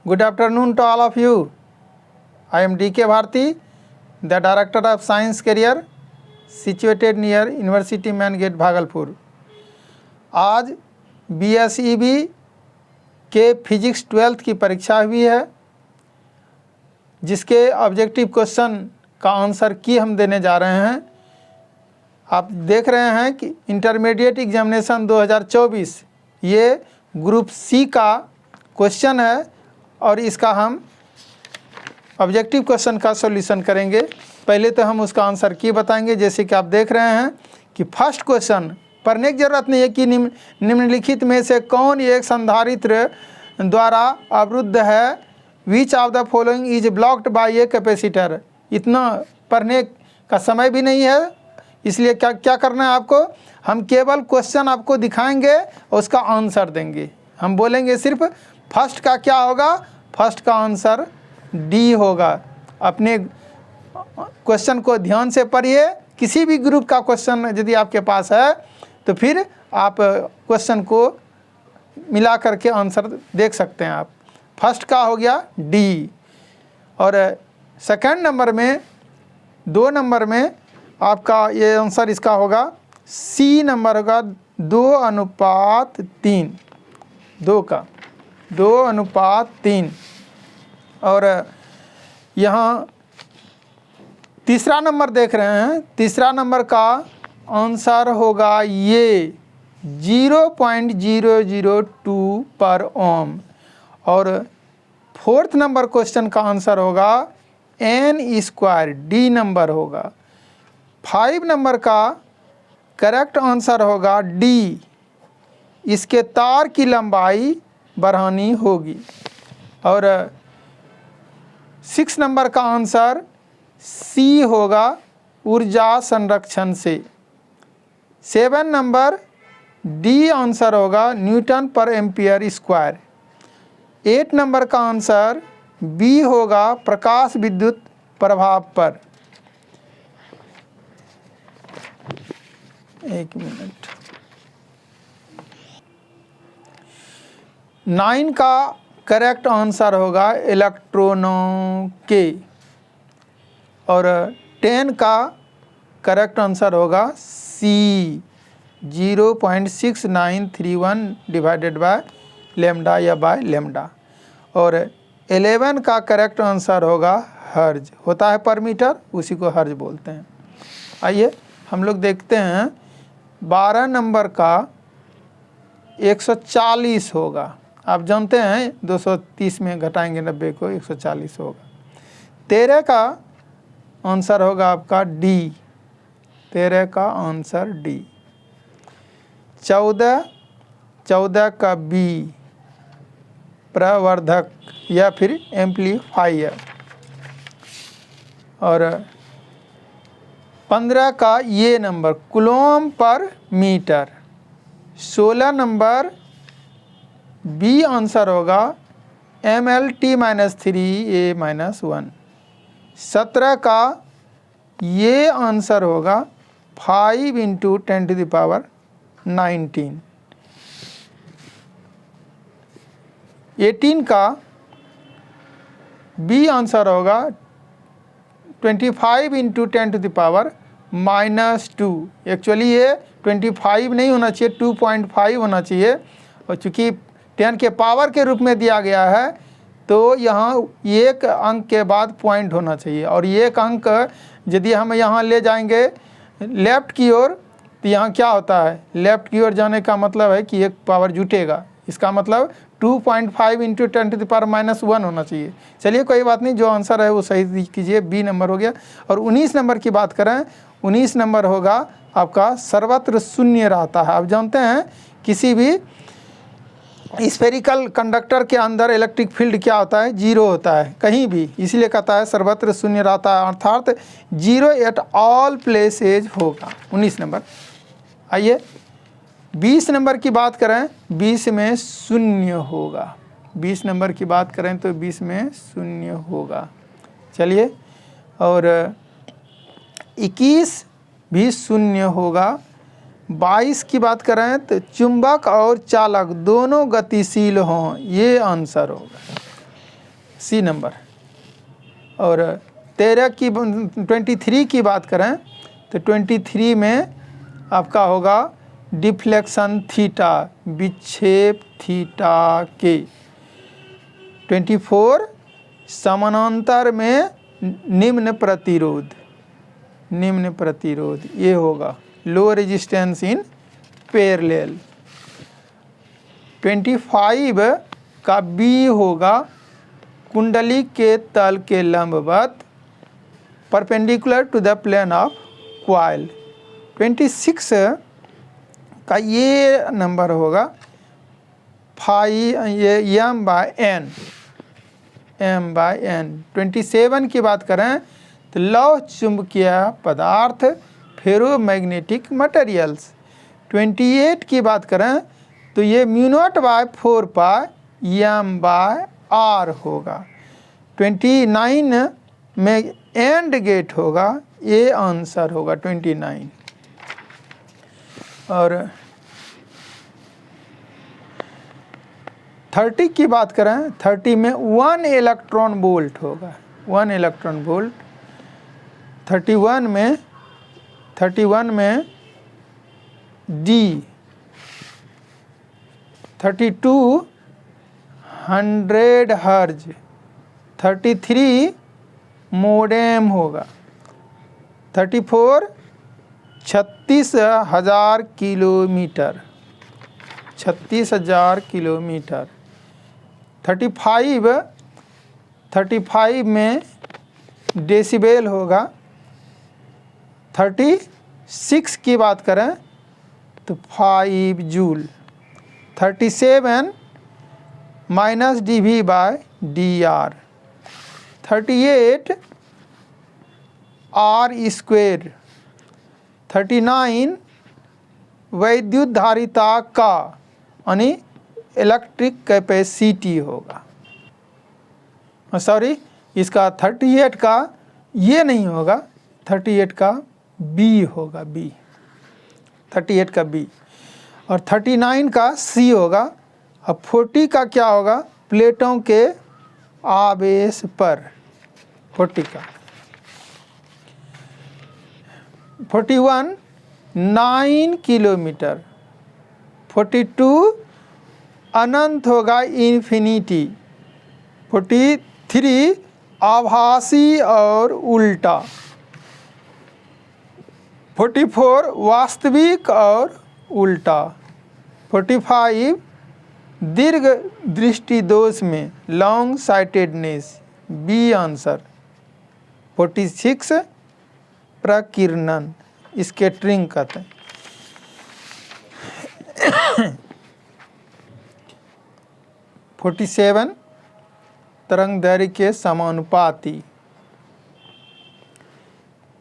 Good afternoon to all of you. I am D.K. Bharti, the Director of Science Career, situated near University Main Gate, Bhagalpur. आज BSEB के physics 12th की परीक्षा हुई है, जिसके objective question का answer की हम देने जा रहे हैं। आप देख रहे हैं कि इंटरमीडिएट एग्जामिनेशन 2024 ये ग्रुप सी का क्वेश्चन है और इसका हम ऑब्जेक्टिव क्वेश्चन का सॉल्यूशन करेंगे। पहले तो हम उसका आंसर की बताएंगे। जैसे कि आप देख रहे हैं कि फर्स्ट क्वेश्चन पढ़ने की ज़रूरत नहीं है कि निम्नलिखित में से कौन एक संधारित्र द्वारा अवरुद्ध है, which of the following is blocked by a capacitor. इतना पढ़ने का समय भी नहीं है, इसलिए क्या करना है आपको, हम केवल क्वेश्चन आपको दिखाएंगे और उसका आंसर देंगे। हम बोलेंगे सिर्फ फर्स्ट का क्या होगा, फर्स्ट का आंसर डी होगा। अपने क्वेश्चन को ध्यान से पढ़िए। किसी भी ग्रुप का क्वेश्चन यदि आपके पास है तो फिर आप क्वेश्चन को मिला करके आंसर देख सकते हैं। आप फर्स्ट का हो गया डी, और सेकंड नंबर में 2 नंबर में आपका ये आंसर इसका होगा सी नंबर होगा 2:3, 2 का 2:3। और यहाँ तीसरा नंबर देख रहे हैं, तीसरा नंबर का आंसर होगा ये 0.002 पर ओम। और फोर्थ नंबर क्वेश्चन का आंसर होगा n², डी नंबर होगा। 5 नंबर का करेक्ट आंसर होगा डी, इसके तार की लंबाई बढ़ानी होगी। और 6 नंबर का आंसर सी होगा, ऊर्जा संरक्षण से। 7 नंबर डी आंसर होगा न्यूटन पर एम्पियर स्क्वायर। 8 नंबर का आंसर बी होगा प्रकाश विद्युत प्रभाव पर। एक मिनट। 9 का करेक्ट आंसर होगा इलेक्ट्रॉनों के। और 10 का करेक्ट आंसर होगा सी, 0.6931 डिवाइडेड बाय लेमडा या बाय लेमडा। और 11 का करेक्ट आंसर होगा हर्ज, होता है पर मीटर, उसी को हर्ज बोलते हैं। आइए हम लोग देखते हैं 12 नंबर का 140 होगा। आप जानते हैं 230 में घटाएंगे 90 को 140 होगा। 13 का आंसर होगा आपका डी, 13 का आंसर डी। 14 का बी, प्रवर्धक या फिर एम्पलीफायर। और 15 का ये नंबर कूलॉम पर मीटर। 16 नंबर बी आंसर होगा mLT-3A-1। 17 का ये आंसर होगा 5 × 10⁻19। 18 का बी आंसर होगा 25 × 10⁻⁻²। एक्चुअली ये 25 नहीं होना चाहिए, 2.5 होना चाहिए। और चूँकि 10 के पावर के रूप में दिया गया है तो यहाँ एक अंक के बाद पॉइंट होना चाहिए। और एक अंक यदि हम यहाँ ले जाएंगे लेफ़्ट की ओर तो यहाँ क्या होता है, लेफ़्ट की ओर जाने का मतलब है कि एक पावर जुटेगा। इसका मतलब 2.5 × 10⁻⁻1 होना चाहिए। चलिए कोई बात नहीं, जो आंसर है वो सही कीजिए, बी नंबर हो गया। और 19 नंबर की बात करें, 19 नंबर होगा आपका सर्वत्र शून्य रहता है। आप जानते हैं किसी भी स्फेरिकल कंडक्टर के अंदर इलेक्ट्रिक फील्ड क्या होता है, जीरो होता है कहीं भी, इसलिए कहता है सर्वत्र शून्य रहता है, अर्थात 0 एट ऑल प्लेसेज होगा 19 नंबर। आइए 20 नंबर की बात करें, 20 में शून्य होगा। 20 नंबर की बात करें तो 20 में शून्य होगा। चलिए, और 21 भी शून्य होगा। 22 की बात करें तो चुंबक और चालक दोनों गतिशील हों, ये आंसर होगा। C number. और 23 की बात करें तो 23 में आपका होगा डिफ्लेक्शन थीटा, विक्षेप थीटा के। 24 समानांतर में निम्न प्रतिरोध, ये होगा लो रेजिस्टेंस इन पैरेलल। 25 का बी होगा कुंडली के तल के लंबवत, perpendicular to the plane of coil. 26 का ये नंबर होगा M/N। 27 की बात करें तो लौह चुंबकीय पदार्थ, फेरोमैग्नेटिक मटेरियल्स। 28 की बात करें तो ये μ0/4π M/r होगा। 29 में एंड गेट होगा, ये आंसर होगा 29। और 30 की बात करें, 30 में 1 इलेक्ट्रॉन वोल्ट होगा, 1 इलेक्ट्रॉन वोल्ट। 31 में डी। 32 100 हर्ज। 33 मोडेम होगा। 34 36,000 किलोमीटर, 36,000 किलोमीटर। 35 में डेसिबल होगा। 36 की बात करें तो 5 जूल। 37 -dV/dr। 38 r²। 39 वैद्युत धारिता का यानी इलेक्ट्रिक कैपेसिटी होगा। सॉरी, इसका 38 का ये नहीं होगा, 38 का बी होगा, बी। 38 का बी और 39 का सी होगा। अब 40 का क्या होगा? प्लेटों के आवेश पर 40 का। 41 9 किलोमीटर। 42 अनंत होगा, इन्फिनिटी। 43 आभासी और उल्टा। 44 वास्तविक और उल्टा। 45 दीर्घ दृष्टि दोष में, लॉन्ग साइटेडनेस, बी आंसर। 46 प्रकीर्णन, स्कैटरिंग कहते हैं। 47 तरंग दैर्घ्य के समानुपाती,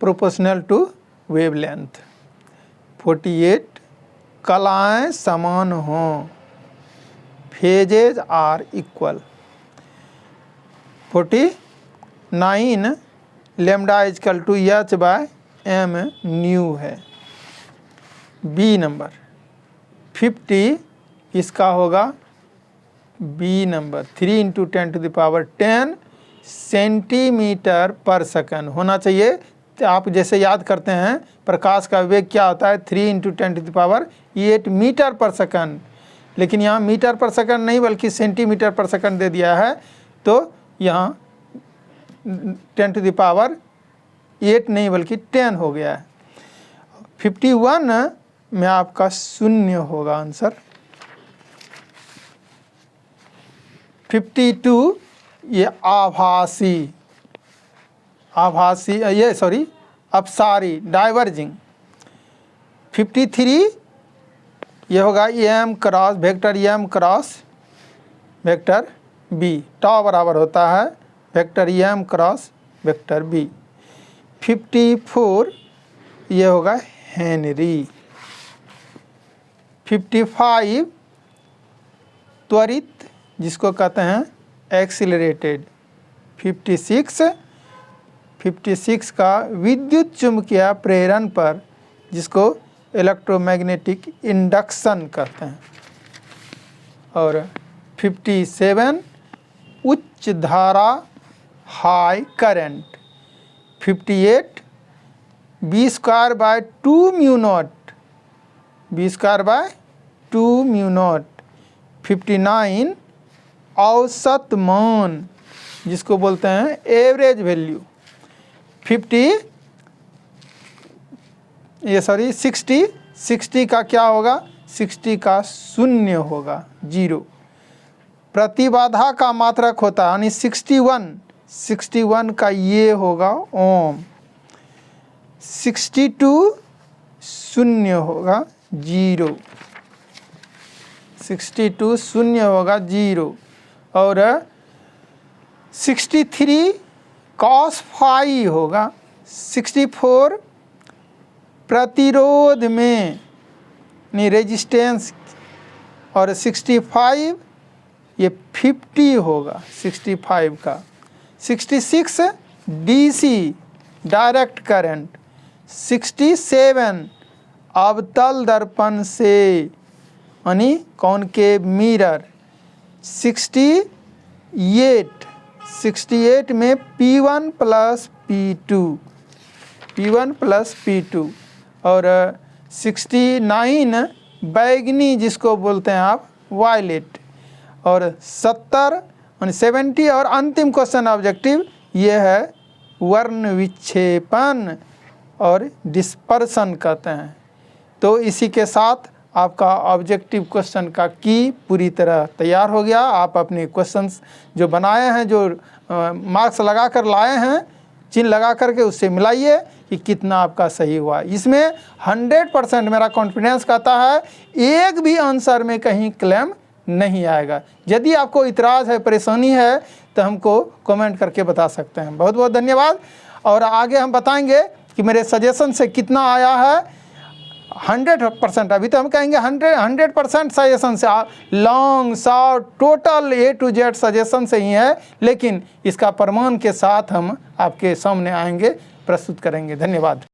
प्रोपोर्शनल टू वेवलेंथ। 48 कलाएं समान हों, phases are equal. 49 lambda equal to h/m nu है, बी नंबर। 50 इसका होगा बी नंबर, 3 × 10⁻10 सेंटीमीटर पर सेकंड होना चाहिए। तो आप जैसे याद करते हैं प्रकाश का वेग क्या होता है, 3 × 10⁸ मीटर पर सेकंड, लेकिन यहाँ मीटर पर सेकंड नहीं बल्कि सेंटीमीटर पर सेकंड दे दिया है, तो यहाँ 10⁸ नहीं बल्कि 10 हो गया है। 51 में आपका 0 होगा आंसर। 52 ये अपसारी, डाइवर्जिंग। 53 ये होगा m cross vector m cross vector b, टॉ बराबर होता है vector m cross vector b। 54 ये होगा हेनरी। 55 त्वरित जिसको कहते हैं एक्सीलरेटेड। 56 का विद्युत चुम्बकीय प्रेरण पर जिसको इलेक्ट्रोमैग्नेटिक इंडक्शन कहते हैं। और 57 उच्च धारा high current 58 B square by 2 mu naught, B square by 2 mu naught 59 औसत मान जिसको बोलते हैं एवरेज वैल्यू 60 का क्या होगा, 60 का शून्य होगा, 0। प्रतिबाधा का मात्रक होता है यानी 61 का ये होगा ओम, 62 शून्य होगा 0, 62 शून्य होगा 0 और 63 cos फाई होगा, 64 प्रतिरोध में यानी रेजिस्टेंस और 65 ये 50 होगा 65 का, 66 डीसी डायरेक्ट करंट, 67 अवतल दर्पण से यानी कॉनकेव मिरर, 68 में P1 प्लस P2 और 69 बैगनी जिसको बोलते हैं आप वायलेट और 70 और अंतिम क्वेश्चन ऑब्जेक्टिव ये है वर्ण विक्षेपण और डिस्पर्सन कहते हैं। तो इसी के साथ आपका ऑब्जेक्टिव क्वेश्चन का की पूरी तरह तैयार हो गया। आप अपने क्वेश्चंस जो बनाए हैं, जो मार्क्स लगा कर लाए हैं, चिन्ह लगा करके उससे मिलाइए कि कितना आपका सही हुआ। इसमें 100% मेरा कॉन्फिडेंस कहता है एक भी आंसर में कहीं क्लेम नहीं आएगा। यदि आपको इतराज़ है, परेशानी है तो हमको कमेंट करके बता सकते हैं। बहुत बहुत धन्यवाद। और आगे हम बताएंगे कि मेरे सजेशन से कितना आया है 100%। अभी तो हम कहेंगे 100% सजेशन से, long short total A to Z suggestion से ही है, लेकिन इसका प्रमाण के साथ हम आपके सामने आएंगे, प्रस्तुत करेंगे। धन्यवाद।